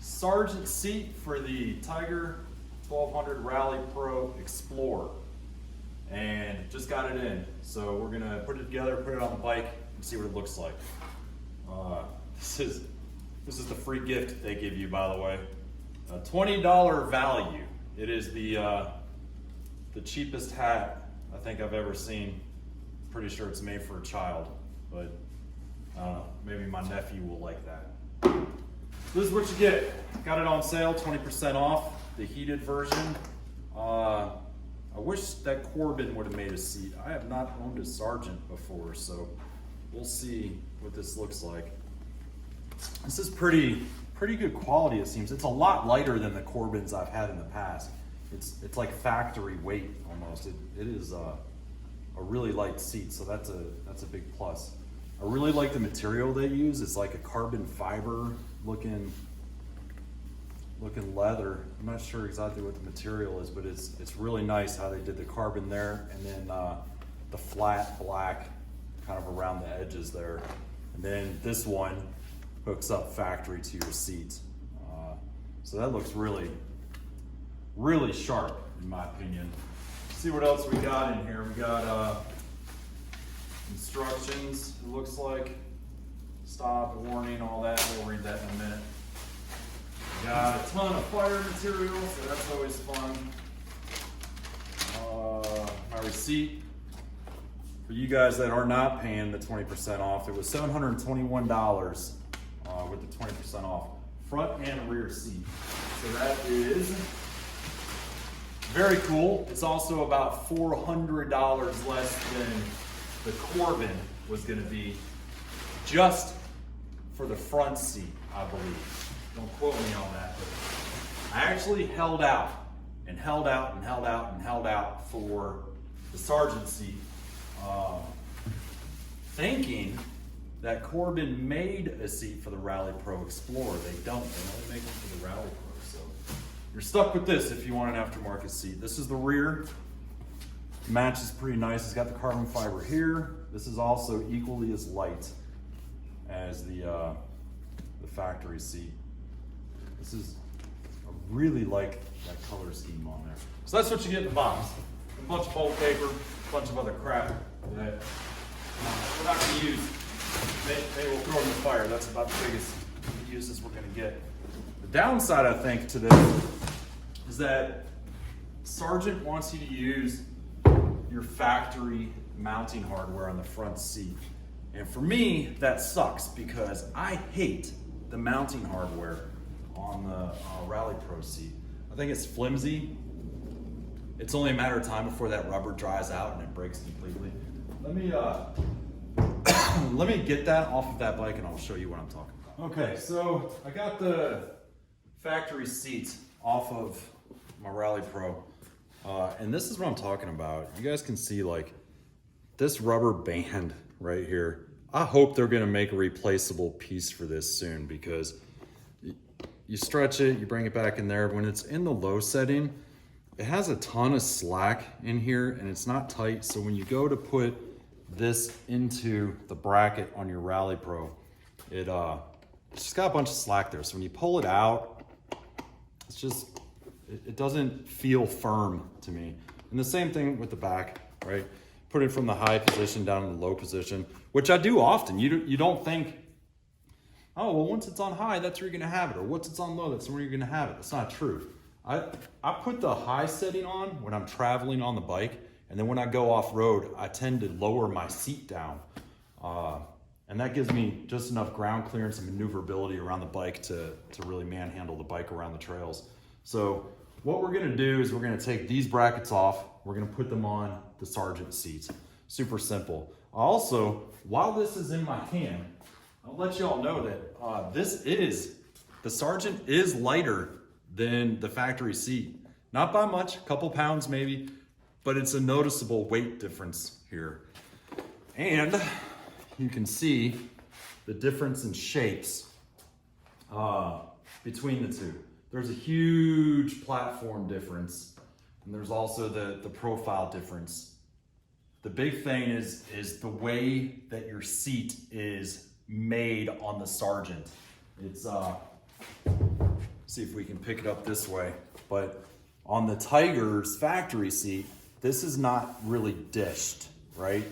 Sargent seat for the Tiger 1200 Rally Pro Explorer, and just got it in. So we're gonna put it together, put it on the bike, and see what it looks like. This is the free gift they give you, by the way. A $20 value. It is the cheapest hat I think I've ever seen. Pretty sure it's made for a child, but I don't know, maybe my nephew will like that. This is what you get. Got it on sale, 20% off, the heated version. I wish that Corbin would have made a seat. I have not owned a Sargent before, so we'll see what this looks like. This is pretty good quality, it seems. It's a lot lighter than the Corbins I've had in the past. It's like factory weight almost. It is a really light seat, so that's a big plus. I really like the material they use. It's like a carbon fiber looking leather. I'm not sure exactly what the material is, but it's really nice how they did the carbon there, and then the flat black kind of around the edges there. And then this one hooks up factory to your seat. So that looks really sharp in my opinion. Let's see what else we got in here. We got instructions, it looks like. Stop, warning, all that. We'll read that in a minute. We got a ton of fire material, so that's always fun. My receipt for you guys that are not paying the 20% off, it was $721 with the 20% off, front and rear seat. So that is very cool. It's also about $400 less than the Corbin was gonna be, just for the front seat, I believe. Don't quote me on that, but I actually held out and held out and held out and held out for the Sargent seat, thinking that Corbin made a seat for the Rally Pro Explorer. They don't. They only make them for the Rally Pro. So you're stuck with this if you want an aftermarket seat. This is the rear. Matches pretty nice. It's got the carbon fiber here. This is also equally as light as the factory seat. This is, I really like that color scheme on there. So that's what you get in the box. A bunch of old paper, a bunch of other crap that we're not going to use. Maybe we'll throw in the fire. That's about the biggest uses we're going to get. The downside, I think, to this is that Sargent wants you to use your factory mounting hardware on the front seat. And for me, that sucks because I hate the mounting hardware on the Rally Pro seat. I think it's flimsy. It's only a matter of time before that rubber dries out and it breaks completely. Let me let me get that off of that bike and I'll show you what I'm talking about. Okay, so I got the factory seat off of my Rally Pro. And this is what I'm talking about. You guys can see like this rubber band right here. I hope they're gonna make a replaceable piece for this soon, because you stretch it, you bring it back in there. When it's in the low setting, it has a ton of slack in here and it's not tight. So when you go to put this into the bracket on your Rally Pro, it's just got a bunch of slack there. So when you pull it out, it's just, it doesn't feel firm to me. And the same thing with the back, right? Put it from the high position down in the low position, which I do often. You don't think, oh, well, once it's on high, that's where you're gonna have it. Or once it's on low, that's where you're gonna have it. That's not true. I put the high setting on when I'm traveling on the bike, and then when I go off-road, I tend to lower my seat down. And that gives me just enough ground clearance and maneuverability around the bike to really manhandle the bike around the trails. So what we're gonna do is we're gonna take these brackets off, we're gonna put them on the Sargent seats. Super simple. Also, while this is in my hand, I'll let you all know that the Sargent is lighter than the factory seat. Not by much, a couple pounds maybe, but it's a noticeable weight difference here. And you can see the difference in shapes between the two. There's a huge platform difference, and there's also the profile difference. The big thing is the way that your seat is made on the Sargent. It's see if we can pick it up this way. But on the Tiger's factory seat, this is not really dished, right?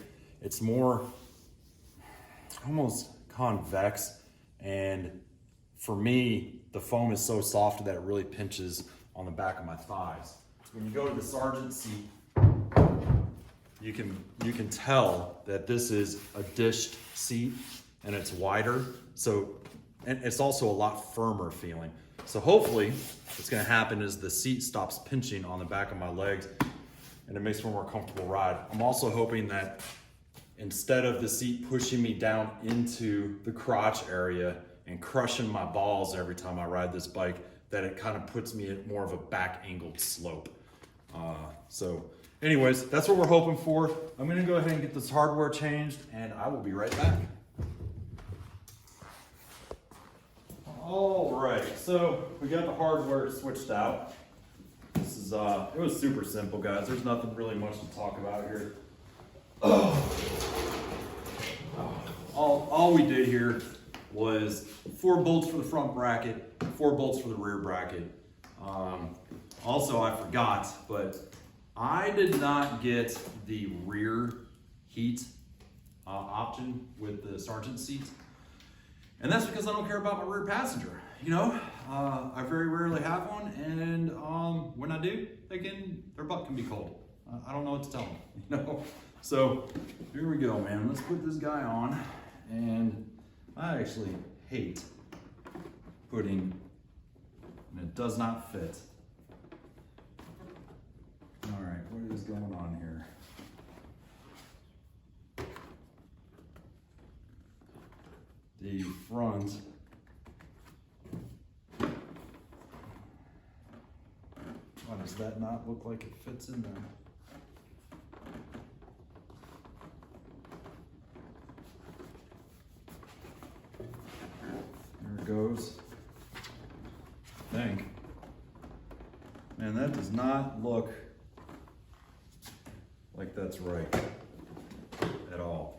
It's more almost convex, and for me, the foam is so soft that it really pinches on the back of my thighs. When you go to the Sargent seat, you can tell that this is a dished seat and it's wider, so, and it's also a lot firmer feeling. So hopefully what's gonna happen is the seat stops pinching on the back of my legs and it makes for a more comfortable ride. I'm also hoping that instead of the seat pushing me down into the crotch area and crushing my balls every time I ride this bike, that it kind of puts me at more of a back angled slope. So anyways, that's what we're hoping for. I'm gonna go ahead and get this hardware changed and I will be right back. All right, so we got the hardware switched out. This is, it was super simple, guys. There's nothing really much to talk about here. All we did here was 4 bolts for the front bracket, 4 bolts for the rear bracket. Also, I forgot, but I did not get the rear heat option with the Sargent seats. And that's because I don't care about my rear passenger. You know, I very rarely have one, and when I do, their butt can be cold. I don't know what to tell them, you know? So here we go, man. Let's put this guy on, and I actually hate putting, and it does not fit. All right, what is going on here? The front why does that not look like it fits in there? There it goes. I think. Man, that does not look like that's right at all.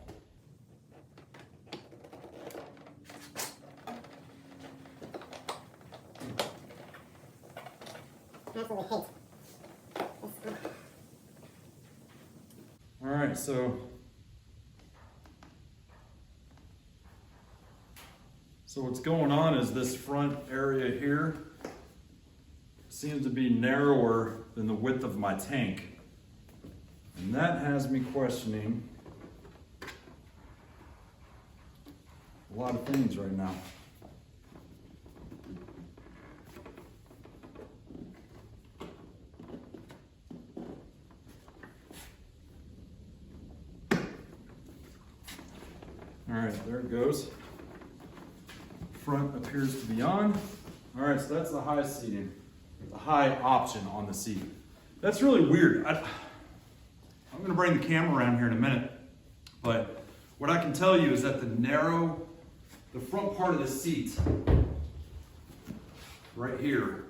All right, so what's going on is this front area here seems to be narrower than the width of my tank. And that has me questioning a lot of things right now. All right, there it goes. Front appears to be on. All right, so that's the high seating, the high option on the seat. That's really weird. I'm gonna bring the camera around here in a minute, but what I can tell you is that the front part of the seat, right here,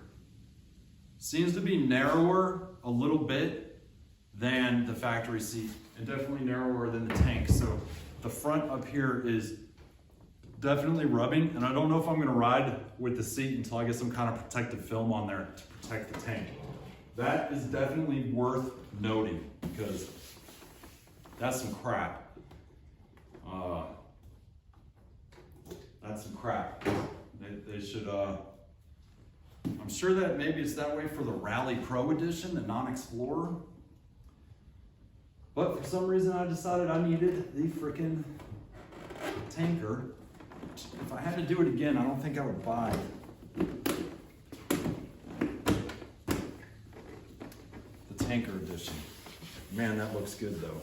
seems to be narrower a little bit than the factory seat, and definitely narrower than the tank. So the front up here is definitely rubbing, and I don't know if I'm gonna ride with the seat until I get some kind of protective film on there to protect the tank. That is definitely worth noting because that's some crap. That's some crap. They should, I'm sure that maybe it's that way for the Rally Pro Edition, the non-Explorer. But for some reason I decided I needed the frickin' tanker. If I had to do it again, I don't think I would buy the tanker edition. Man, that looks good though.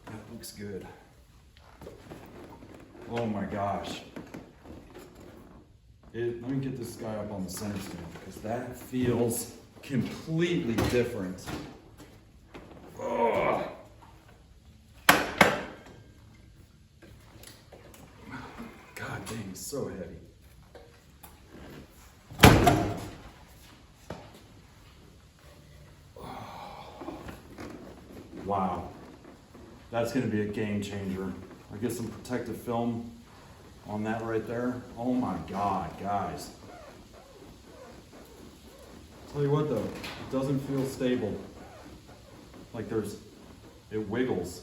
That looks good. Oh my gosh. Let me get this guy up on the center stand because that feels completely different. Ugh. God dang, it's so heavy. Wow. That's gonna be a game changer. I get some protective film on that right there. Oh my God, guys. Tell you what though, it doesn't feel stable. Like it wiggles.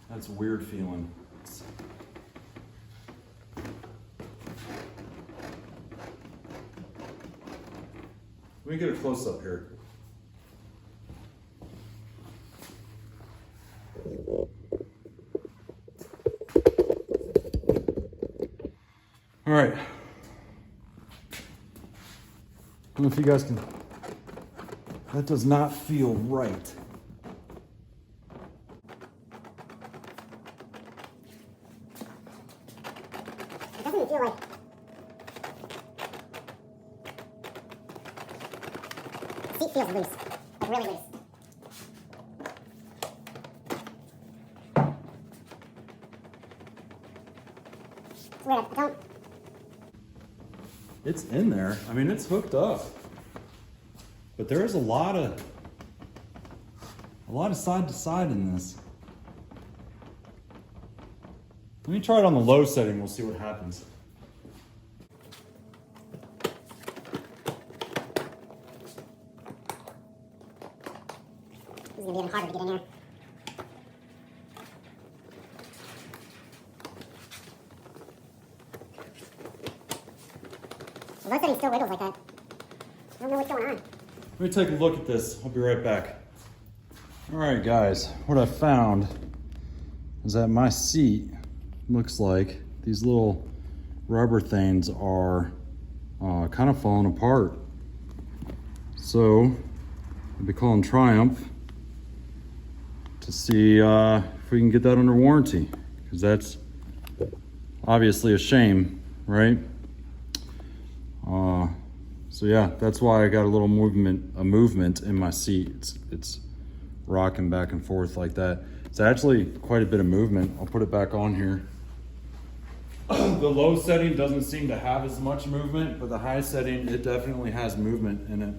That's a weird feeling. Let me get a close up here. All right. I don't know if you guys can, that does not feel right. It doesn't feel like the seat feels loose, like really loose. It's weird, I don't. It's in there. I mean, it's hooked up. But there is a lot of side to side in this. Let me try it on the low setting. We'll see what happens. This is gonna be even harder to get in here. The low setting still wiggles like that. I don't know what's going on. Let me take a look at this. I'll be right back. All right, guys. What I found is that my seat looks like these little rubber things are kind of falling apart. So I'll be calling Triumph to see if we can get that under warranty, because that's obviously a shame, right? So yeah, that's why I got a little movement in my seat. It's rocking back and forth like that. It's actually quite a bit of movement. I'll put it back on here. The low setting doesn't seem to have as much movement, but the high setting, it definitely has movement in it.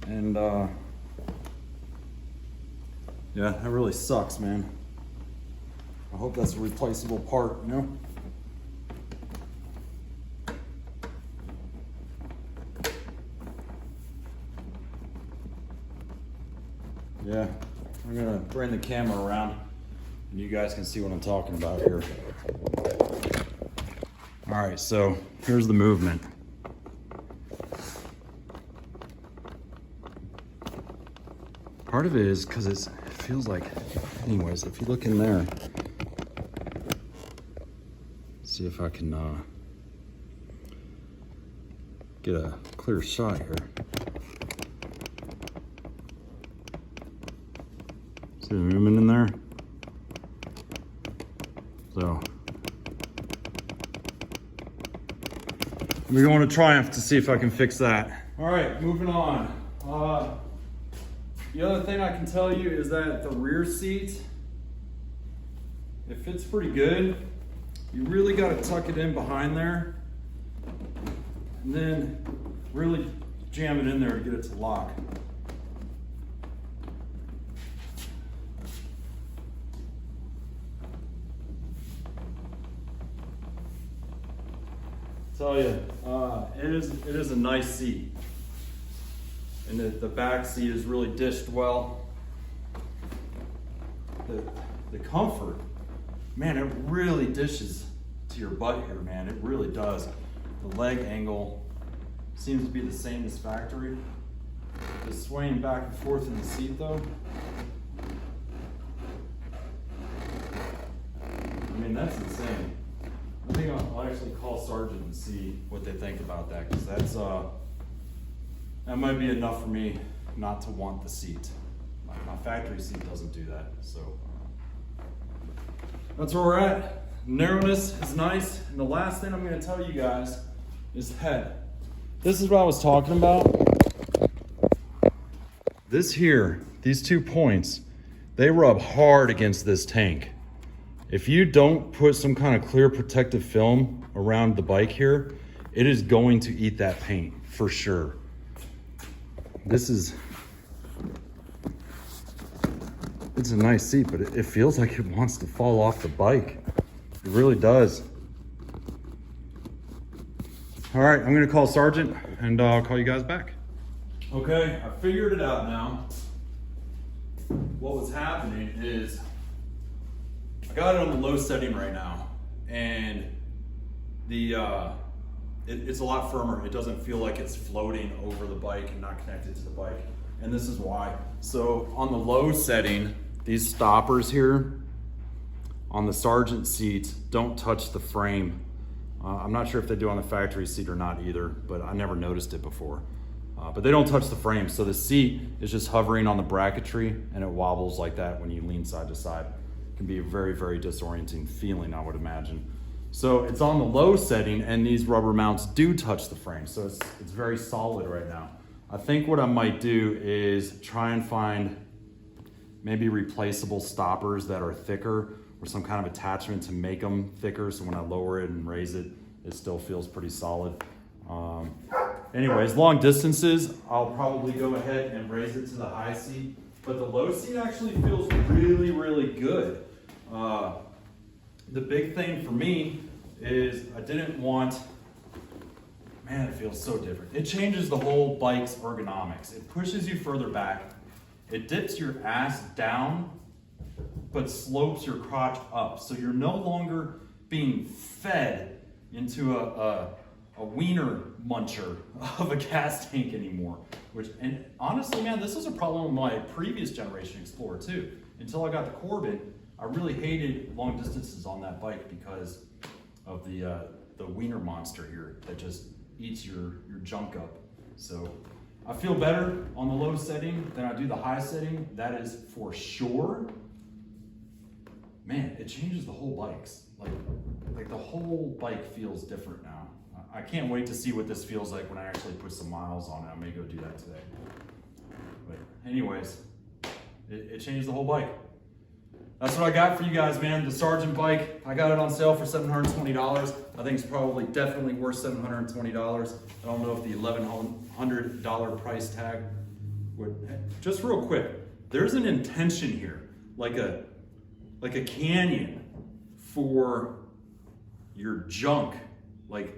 And yeah, that really sucks, man. I hope that's a replaceable part, you know? Yeah, I'm gonna bring the camera around and you guys can see what I'm talking about here. All right, so here's the movement. Part of it is because it feels like, anyways, if you look in there, see if I can get a clear shot here. See the movement in there? So we're going to Triumph to see if I can fix that. All right, moving on. The other thing I can tell you is that the rear seat, it fits pretty good. You really got to tuck it in behind there and then really jam it in there to get it to lock. Tell you, it is a nice seat, and the back seat is really dished well. The comfort, man, it really dishes to your butt here, man. It really does. The leg angle seems to be the same as factory. The swaying back and forth in the seat, though, I mean, that's insane. I think I'll actually call Sargent and see what they think about that, because that might be enough for me not to want the seat. My factory seat doesn't do that, so that's where we're at. Narrowness is nice, and the last thing I'm going to tell you guys is head. This is what I was talking about. This here, these 2 points, they rub hard against this tank. If you don't put some kind of clear protective film around the bike here, it is going to eat that paint for sure. It's a nice seat, but it feels like it wants to fall off the bike. It really does. All right, I'm gonna call Sargent and I'll call you guys back. Okay, I figured it out now. What was happening is I got it on the low setting right now, and the it's a lot firmer. It doesn't feel like it's floating over the bike and not connected to the bike. And this is why. So on the low setting, these stoppers here on the Sargent seat don't touch the frame. I'm not sure if they do on the factory seat or not either, but I never noticed it before. But they don't touch the frame. So the seat is just hovering on the bracketry and it wobbles like that when you lean side to side. It can be a very, very disorienting feeling, I would imagine. So it's on the low setting and these rubber mounts do touch the frame. So it's very solid right now. I think what I might do is try and find maybe replaceable stoppers that are thicker or some kind of attachment to make them thicker. So when I lower it and raise it, it still feels pretty solid. Anyways, long distances, I'll probably go ahead and raise it to the high seat, but the low seat actually feels really, really good. The big thing for me is I didn't want, man, it feels so different. It changes the whole bike's ergonomics. It pushes you further back. It dips your ass down, but slopes your crotch up. So you're no longer being fed into a wiener muncher of a gas tank anymore. And honestly, man, this was a problem with my previous generation Explorer too. Until I got the Corbin, I really hated long distances on that bike because of the wiener monster here that just eats your junk up. So I feel better on the low setting than I do the high setting. That is for sure. Man, it changes the whole bikes. Like the whole bike feels different now. I can't wait to see what this feels like when I actually put some miles on it. I may go do that today. But anyways, it changed the whole bike. That's what I got for you guys, man. The Sargent bike, I got it on sale for $720. I think it's probably definitely worth $720. I don't know if the $1,100 price tag would. Just real quick, there's an intention here, like a canyon for your junk. Like,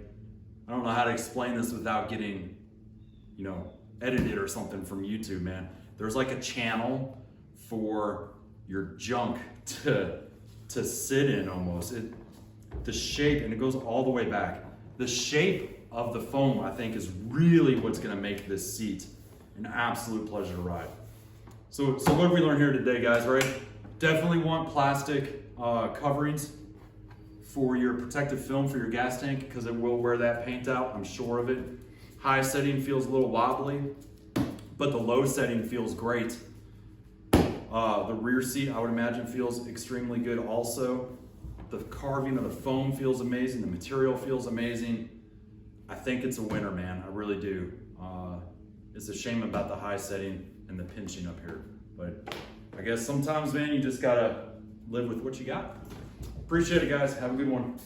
I don't know how to explain this without getting, edited or something from YouTube, man. There's like a channel for your junk to sit in almost. The shape, and it goes all the way back. The shape of the foam, I think, is really what's gonna make this seat an absolute pleasure to ride. So what did we learn here today, guys, right? Definitely want plastic coverings for your protective film for your gas tank because it will wear that paint out, I'm sure of it. High setting feels a little wobbly, but the low setting feels great. The rear seat, I would imagine, feels extremely good also. The carving of the foam feels amazing. The material feels amazing. I think it's a winner, man. I really do. It's a shame about the high setting and the pinching up here. But I guess sometimes, man, you just gotta live with what you got. Appreciate it, guys. Have a good one.